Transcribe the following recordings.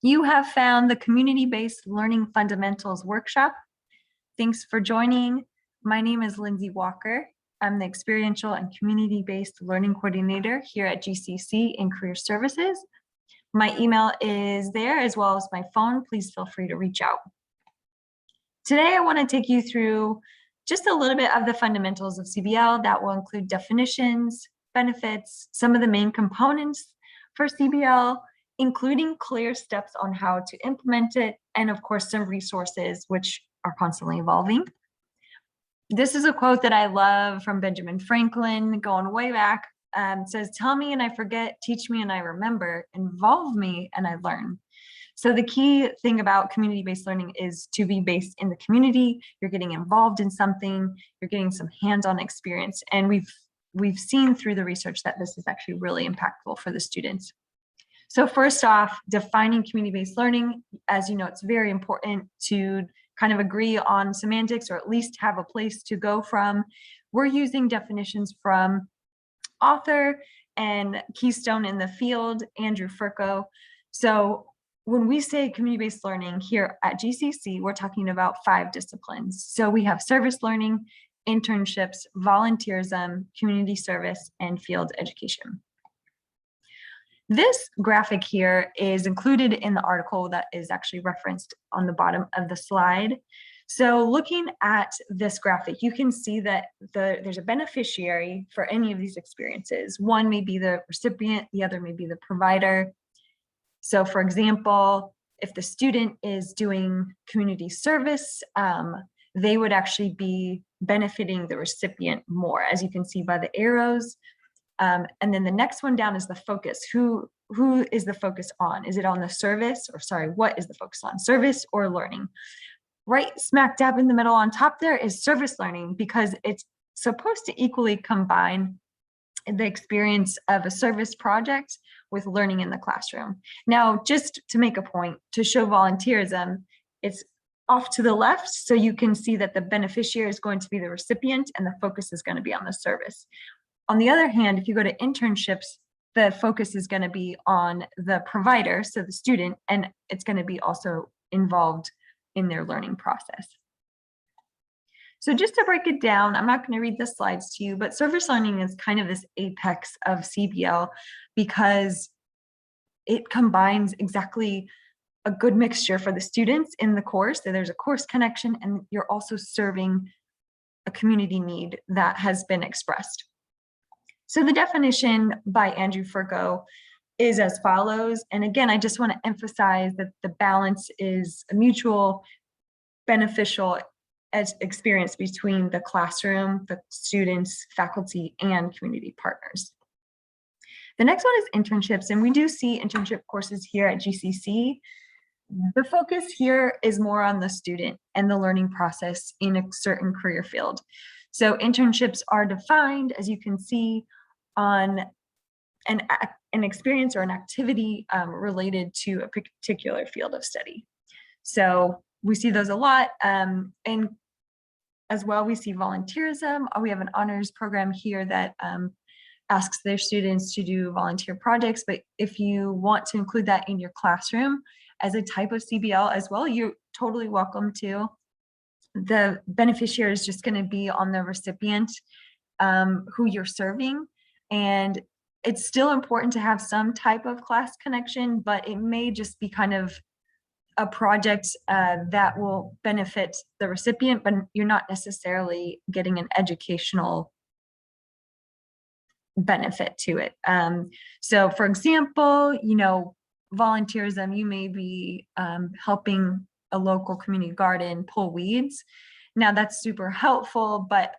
You have found the Community-Based Learning Fundamentals Workshop. Thanks for joining. My name is Lindsay Walker. I'm the Experiential and Community-Based Learning Coordinator here at GCC in Career Services. My email is there as well as my phone. Please feel free to reach out. Today, I want to take you through just a little bit of the fundamentals of CBL. That will include definitions, benefits, some of the main components for CBL, including clear steps on how to implement it, and of course, some resources which are constantly evolving. This is a quote that I love from Benjamin Franklin, going way back. It says, "Tell me and I forget, teach me and I remember, involve me and I learn." So the key thing about community-based learning is to be based in the community. You're getting involved in something, you're getting some hands-on experience. And we've seen through the research that this is actually really impactful for the students. So first off, defining community-based learning. As you know, it's very important to kind of agree on semantics or at least have a place to go from. We're using definitions from author and keystone in the field, Andrew Furco. So when we say community-based learning here at GCC, we're talking about 5 disciplines. So we have service learning, internships, volunteerism, community service, and field education. This graphic here is included in the article that is actually referenced on the bottom of the slide. So looking at this graphic, you can see that there's a beneficiary for any of these experiences. One may be the recipient, the other may be the provider. So for example, if the student is doing community service, they would actually be benefiting the recipient more, as you can see by the arrows. And then the next one down is the focus. Who is the focus on? Is it on the service, or sorry, what is the focus on? Service or learning? Right smack dab in the middle on top there is service learning, because it's supposed to equally combine the experience of a service project with learning in the classroom. Now, just to make a point, to show volunteerism, it's off to the left, so you can see that the beneficiary is going to be the recipient and the focus is going to be on the service. On the other hand, if you go to internships, the focus is going to be on the provider, so the student, and it's going to be also involved in their learning process. So just to break it down, I'm not going to read the slides to you, but service learning is kind of this apex of CBL because it combines exactly a good mixture for the students in the course. So there's a course connection, and you're also serving a community need that has been expressed. So the definition by Andrew Furco is as follows. And again, I just want to emphasize that the balance is a mutual beneficial experience between the classroom, the students, faculty, and community partners. The next one is internships, and we do see internship courses here at GCC. The focus here is more on the student and the learning process in a certain career field. So internships are defined, as you can see, on an experience or an activity related to a particular field of study. So we see those a lot. And as well, we see volunteerism. We have an honors program here that asks their students to do volunteer projects. But if you want to include that in your classroom as a type of CBL as well, you're totally welcome to. The beneficiary is just going to be on the recipient who you're serving. And it's still important to have some type of class connection, but it may just be kind of a project that will benefit the recipient, but you're not necessarily getting an educational benefit to it. So for example, you know, volunteerism, you may be helping a local community garden pull weeds. Now that's super helpful, but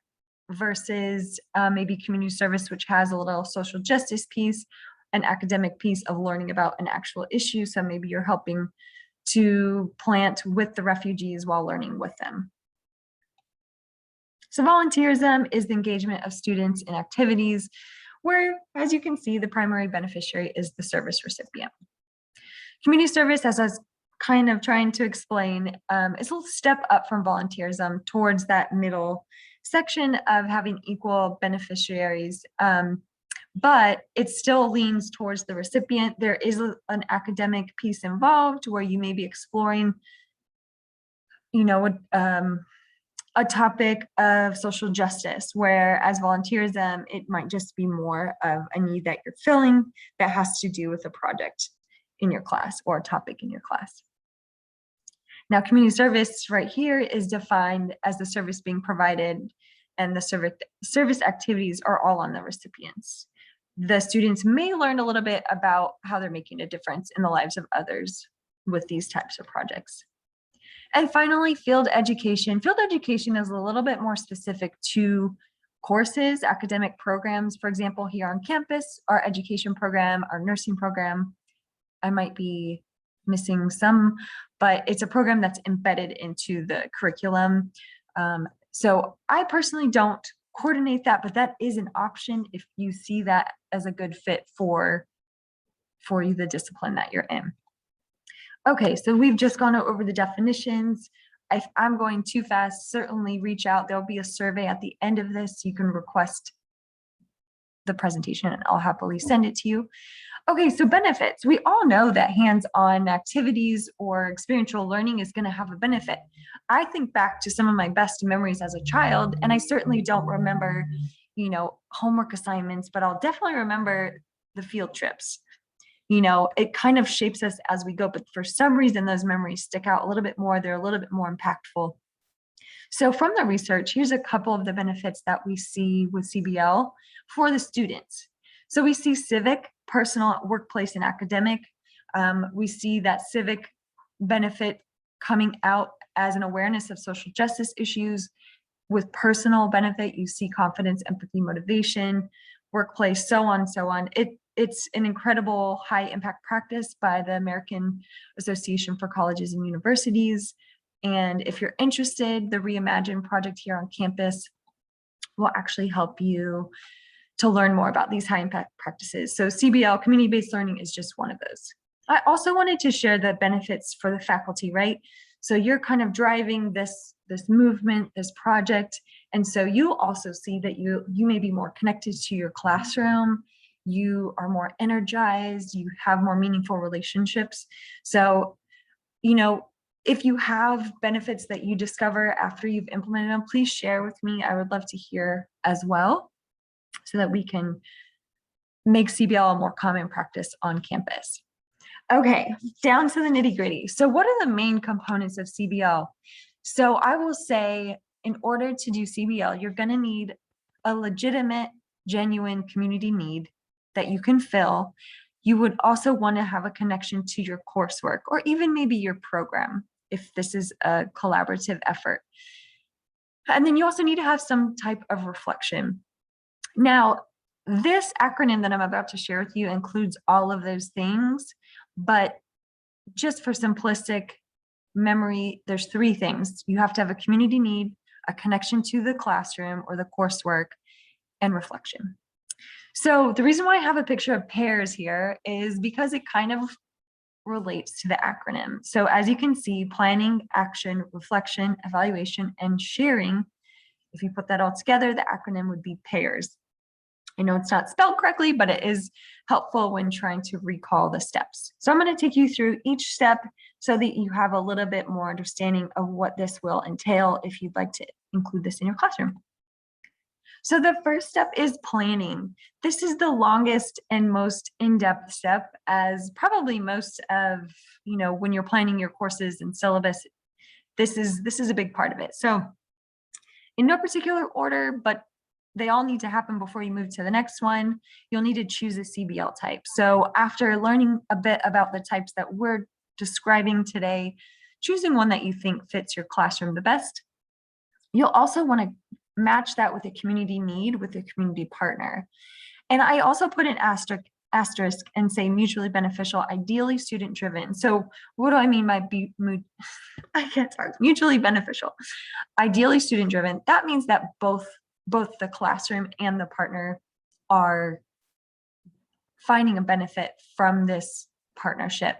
versus maybe community service, which has a little social justice piece, an academic piece of learning about an actual issue. So maybe you're helping to plant with the refugees while learning with them. So volunteerism is the engagement of students in activities where, as you can see, the primary beneficiary is the service recipient. Community service, as I was kind of trying to explain, is a little step up from volunteerism towards that middle section of having equal beneficiaries but it still leans towards the recipient. There is an academic piece involved where you may be exploring, you know, a topic of social justice, where as volunteerism, it might just be more of a need that you're filling that has to do with a project in your class or a topic in your class. Now, community service right here is defined as the service being provided, and the service activities are all on the recipients. The students may learn a little bit about how they're making a difference in the lives of others with these types of projects. And finally, field education. Field education is a little bit more specific to courses, academic programs. For example, here on campus, our education program, our nursing program, I might be missing some, but it's a program that's embedded into the curriculum. So I personally don't coordinate that, but that is an option if you see that as a good fit for you, the discipline that you're in. Okay, so we've just gone over the definitions. If I'm going too fast, certainly reach out. There'll be a survey at the end of this. You can request the presentation and I'll happily send it to you. Okay, so benefits. We all know that hands-on activities or experiential learning is going to have a benefit. I think back to some of my best memories as a child, and I certainly don't remember, you know, homework assignments, but I'll definitely remember the field trips. You know, it kind of shapes us as we go, but for some reason, those memories stick out a little bit more. They're a little bit more impactful. So from the research, here's a couple of the benefits that we see with CBL for the students. So we see civic, personal, workplace, and academic. We see that civic benefit coming out as an awareness of social justice issues. With personal benefit, you see confidence, empathy, motivation, workplace, so on and so on. It's an incredible high impact practice by the American Association for Colleges and Universities. And if you're interested, the Reimagine project here on campus will actually help you to learn more about these high impact practices. So CBL, community-based learning, is just one of those. I also wanted to share the benefits for the faculty, right? So you're kind of driving this movement, this project. And so you also see that you may be more connected to your classroom. You are more energized, you have more meaningful relationships. So, you know, if you have benefits that you discover after you've implemented them, please share with me. I would love to hear as well, so that we can make CBL a more common practice on campus. Okay, down to the nitty-gritty. So what are the main components of CBL? So I will say, in order to do CBL, you're going to need a legitimate, genuine community need that you can fill. You would also want to have a connection to your coursework, or even maybe your program, if this is a collaborative effort. And then you also need to have some type of reflection. Now, this acronym that I'm about to share with you includes all of those things, but just for simplistic memory, there's three things. You have to have a community need, a connection to the classroom or the coursework, and reflection. So the reason why I have a picture of pears here is because it kind of relates to the acronym. So as you can see, planning, action, reflection, evaluation, and sharing, if you put that all together, the acronym would be PAIRS. I know it's not spelled correctly, but it is helpful when trying to recall the steps. So I'm going to take you through each step so that you have a little bit more understanding of what this will entail if you'd like to include this in your classroom. So the first step is planning. This is the longest and most in-depth step, as probably most of, you know, when you're planning your courses and syllabus, this is a big part of it. So in no particular order, but they all need to happen before you move to the next one. You'll need to choose a CBL type. So after learning a bit about the types that we're describing today, choosing one that you think fits your classroom the best. You'll also want to match that with a community need with a community partner. And I also put an asterisk and say mutually beneficial, ideally student driven. So what do I mean by mutually beneficial? Ideally student driven. That means that both the classroom and the partner are finding a benefit from this partnership.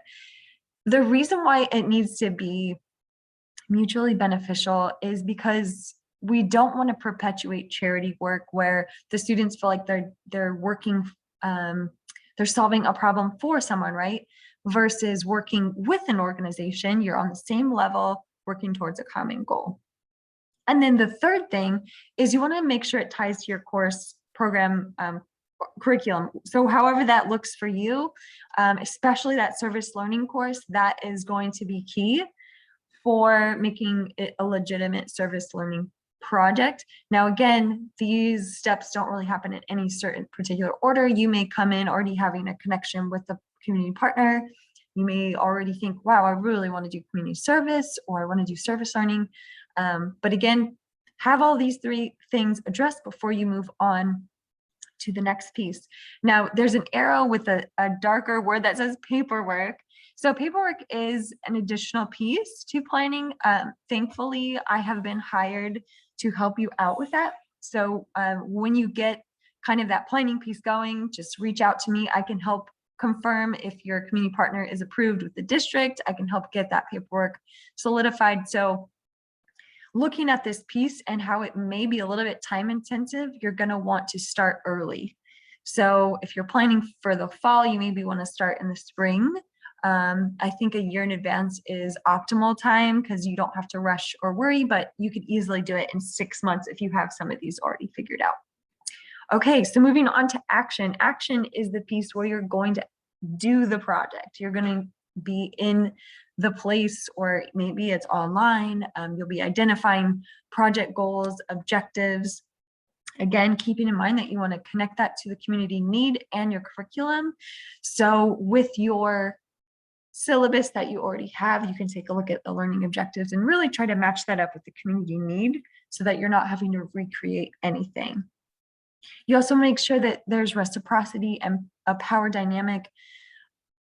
The reason why it needs to be mutually beneficial is because we don't want to perpetuate charity work where the students feel like they're working they're solving a problem for someone, right? Versus working with an organization, you're on the same level, working towards a common goal. And then the third thing is you want to make sure it ties to your course program curriculum. So however that looks for you, especially that service learning course, that is going to be key for making it a legitimate service learning project. Now, again, these steps don't really happen in any certain particular order. You may come in already having a connection with the community partner. You may already think, wow, I really want to do community service, or I want to do service learning. But again, have all these three things addressed before you move on to the next piece. Now, there's an arrow with a darker word that says paperwork. So paperwork is an additional piece to planning. Thankfully, I have been hired to help you out with that. So when you get kind of that planning piece going, just reach out to me. I can help confirm if your community partner is approved with the district. I can help get that paperwork solidified. So looking at this piece and how it may be a little bit time intensive, you're going to want to start early. So if you're planning for the fall, you maybe want to start in the spring. I think a year in advance is optimal time because you don't have to rush or worry, but you could easily do it in 6 months if you have some of these already figured out. Okay, so moving on to action. Action is the piece where you're going to do the project. You're going to be in the place, or maybe it's online. You'll be identifying project goals, objectives. Again, keeping in mind that you want to connect that to the community need and your curriculum. So with your syllabus that you already have, you can take a look at the learning objectives and really try to match that up with the community need so that you're not having to recreate anything. You also make sure that there's reciprocity and a power dynamic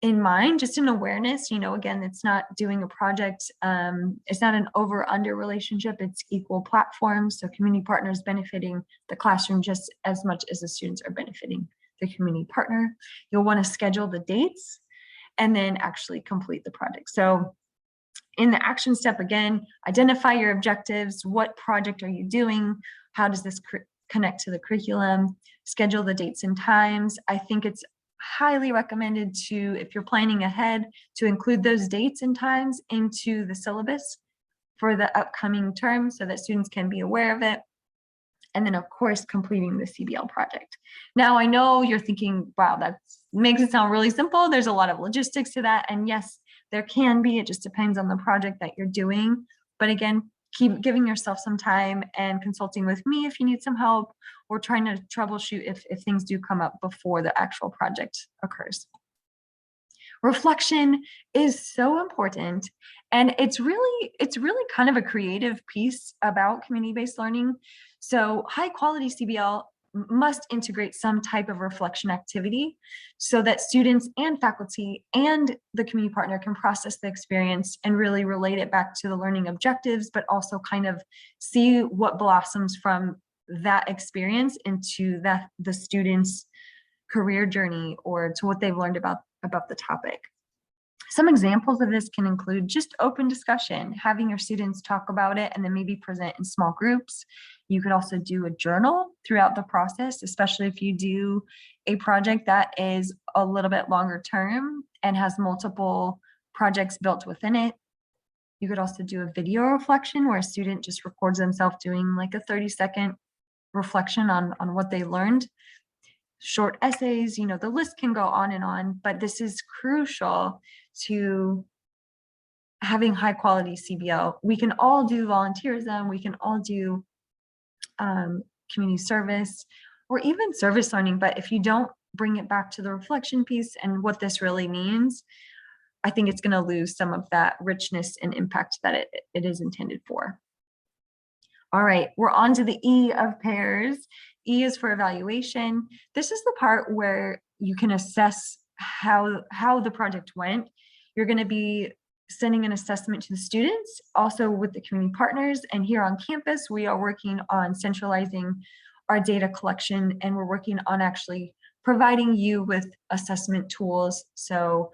in mind, just an awareness. Again, it's not doing a project, it's not an over-under relationship, it's equal platforms. So community partners benefiting the classroom just as much as the students are benefiting the community partner. You'll want to schedule the dates and then actually complete the project. So in the action step, again, identify your objectives. What project are you doing? How does this connect to the curriculum? Schedule the dates and times. I think it's highly recommended to, if you're planning ahead, to include those dates and times into the syllabus for the upcoming term so that students can be aware of it. And then, of course, completing the CBL project. Now, I know you're thinking, wow, that makes it sound really simple. There's a lot of logistics to that. And yes, there can be. It just depends on the project that you're doing. But again, keep giving yourself some time and consulting with me if you need some help, or trying to troubleshoot if things do come up before the actual project occurs. Reflection is so important, and it's really kind of a creative piece about community-based learning. So high quality CBL must integrate some type of reflection activity so that students and faculty and the community partner can process the experience and really relate it back to the learning objectives, but also kind of see what blossoms from that experience into the students' career journey or to what they've learned about the topic. Some examples of this can include just open discussion, having your students talk about it and then maybe present in small groups. You could also do a journal throughout the process, especially if you do a project that is a little bit longer term and has multiple projects built within it. You could also do a video reflection where a student just records themselves doing like a 30-second reflection on what they learned. Short essays, the list can go on, but this is crucial to having high quality CBL. We can all do volunteerism, we can all do community service or even service learning, but if you don't bring it back to the reflection piece and what this really means, I think it's going to lose some of that richness and impact that it is intended for. All right, we're on to the E of pairs. E is for evaluation. This is the part where you can assess how the project went. You're going to be sending an assessment to the students, also with the community partners. And here on campus, we are working on centralizing our data collection, and we're working on actually providing you with assessment tools. So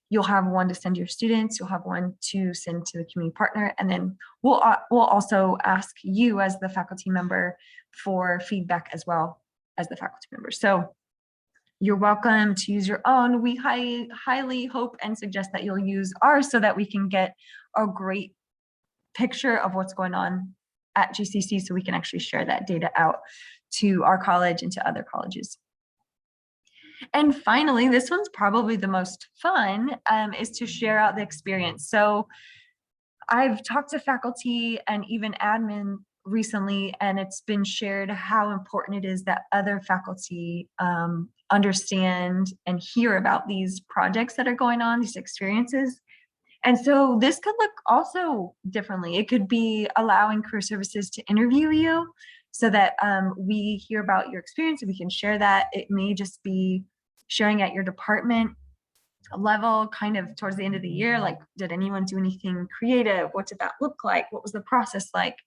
you'll have one to send to your students, you'll have one to send to the community partner, and then we'll also ask you as the faculty member for feedback as well as the faculty member. So you're welcome to use your own. We highly hope and suggest that you'll use ours so that we can get a great picture of what's going on at GCC, so we can actually share that data out to our college and to other colleges. And finally, this one's probably the most fun, is to share out the experience. So I've talked to faculty and even admin recently, and it's been shared how important it is that other faculty understand and hear about these projects that are going on, these experiences. And so this could look also differently. It could be allowing career services to interview you so that we hear about your experience and we can share that. It may just be sharing at your department level, kind of towards the end of the year, like, did anyone do anything creative? What did that look like? What was the process like?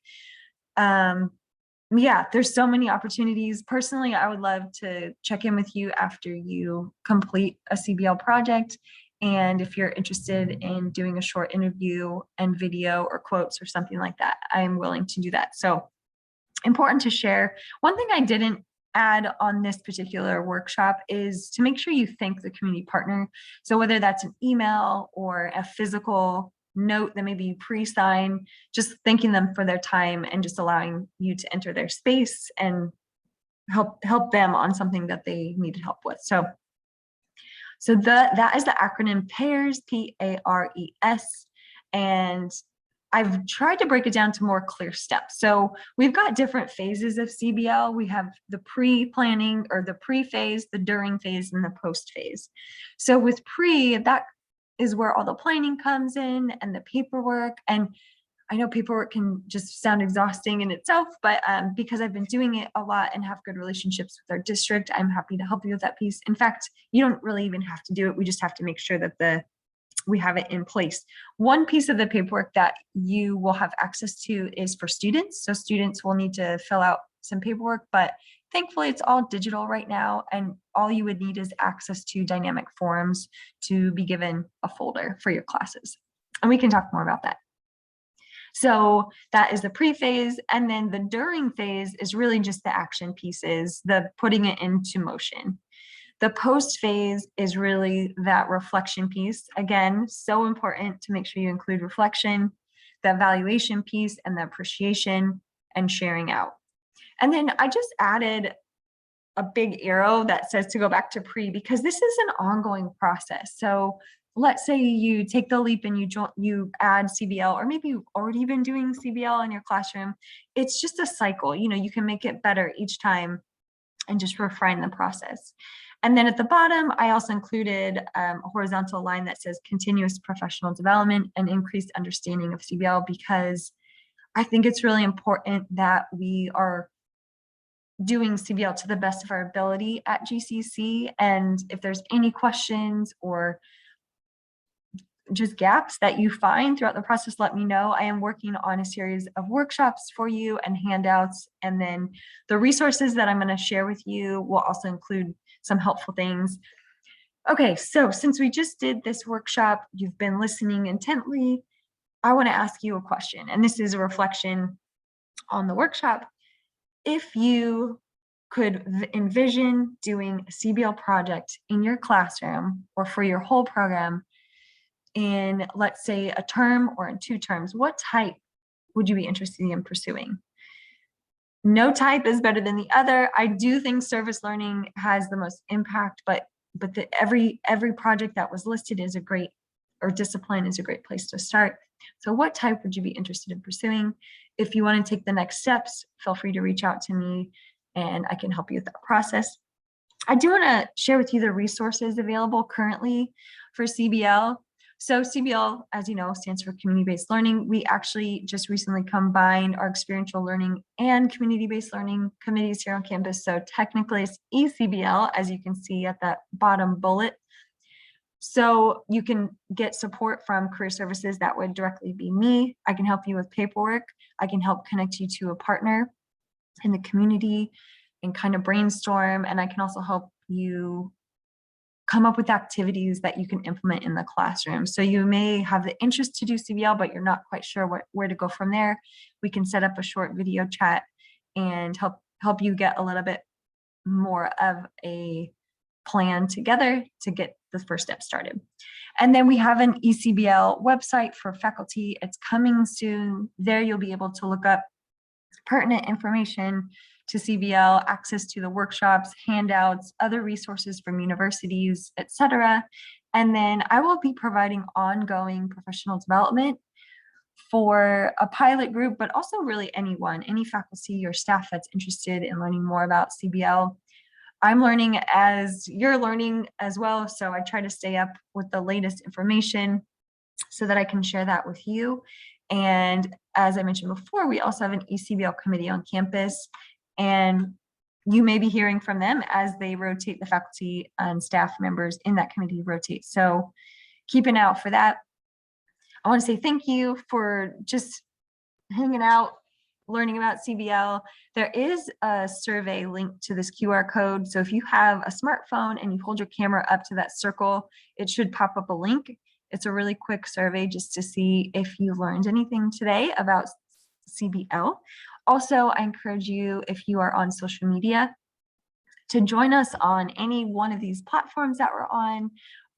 Yeah, there's so many opportunities. Personally, I would love to check in with you after you complete a CBL project. And if you're interested in doing a short interview and video or quotes or something like that, I'm willing to do that. So important to share. One thing I didn't add on this particular workshop is to make sure you thank the community partner. So whether that's an email or a physical note that maybe you pre-sign, just thanking them for their time and just allowing you to enter their space and help them on something that they needed help with. So that is the acronym PARES, P-A-R-E-S. And I've tried to break it down to more clear steps. So we've got different phases of CBL. We have the pre-planning or the pre-phase, the during phase, and the post phase. So with pre, that is where all the planning comes in and the paperwork. And I know paperwork can just sound exhausting in itself, but because I've been doing it a lot and have good relationships with our district, I'm happy to help you with that piece. In fact, you don't really even have to do it. We just have to make sure that we have it in place. One piece of the paperwork that you will have access to is for students. So students will need to fill out some paperwork, but thankfully it's all digital right now. And all you would need is access to dynamic forms to be given a folder for your classes. And we can talk more about that. So that is the pre-phase. And then the during phase is really just the action pieces, the putting it into motion. The post phase is really that reflection piece. Again, so important to make sure you include reflection, the evaluation piece, and the appreciation and sharing out. And then I just added a big arrow that says to go back to pre, because this is an ongoing process. So let's say you take the leap and you add CBL, or maybe you've already been doing CBL in your classroom. It's just a cycle. You can make it better each time and just refine the process. And then at the bottom, I also included a horizontal line that says continuous professional development and increased understanding of CBL, because I think it's really important that we are doing CBL to the best of our ability at GCC. And if there's any questions or just gaps that you find throughout the process, let me know. I am working on a series of workshops for you and handouts. And then the resources that I'm going to share with you will also include some helpful things. Okay, so since we just did this workshop, you've been listening intently. I want to ask you a question, and this is a reflection on the workshop. If you could envision doing a CBL project in your classroom or for your whole program in, let's say, a term or in 2 terms, what type would you be interested in pursuing? No type is better than the other. I do think service learning has the most impact, but every project that was listed is a great, or discipline is a great place to start. So what type would you be interested in pursuing? If you want to take the next steps, feel free to reach out to me and I can help you with that process. I do want to share with you the resources available currently for CBL. So CBL, as you know, stands for community-based learning. We actually just recently combined our experiential learning and community-based learning committees here on campus. So technically it's ECBL, as you can see at that bottom bullet. So you can get support from career services. That would directly be me. I can help you with paperwork. I can help connect you to a partner in the community and kind of brainstorm. And I can also help you come up with activities that you can implement in the classroom. So you may have the interest to do CBL, but you're not quite sure where to go from there. We can set up a short video chat and help you get a little bit more of a plan together to get the first step started. And then we have an ECBL website for faculty. It's coming soon. There you'll be able to look up pertinent information to CBL, access to the workshops, handouts, other resources from universities, etc. And then I will be providing ongoing professional development for a pilot group, but also really anyone, any faculty or staff that's interested in learning more about CBL. I'm learning as you're learning as well, so I try to stay up with the latest information so that I can share that with you. And as I mentioned before, we also have an ECBL committee on campus, and you may be hearing from them as they rotate, the faculty and staff members in that committee rotate. So keep an eye out for that. I want to say thank you for just hanging out, learning about CBL. There is a survey linked to this QR code. So if you have a smartphone and you hold your camera up to that circle, it should pop up a link. It's a really quick survey just to see if you learned anything today about CBL. Also, I encourage you, if you are on social media, to join us on any one of these platforms that we're on.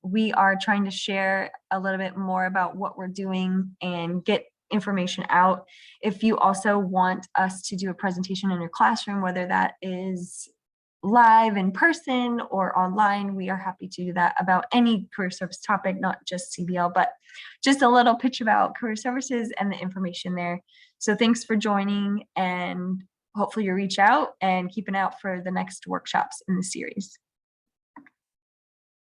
We are trying to share a little bit more about what we're doing and get information out. If you also want us to do a presentation in your classroom, whether that is live in person or online, we are happy to do that about any career service topic, not just CBL, but just a little pitch about career services and the information there. So thanks for joining, and hopefully you reach out and keep an eye out for the next workshops in the series.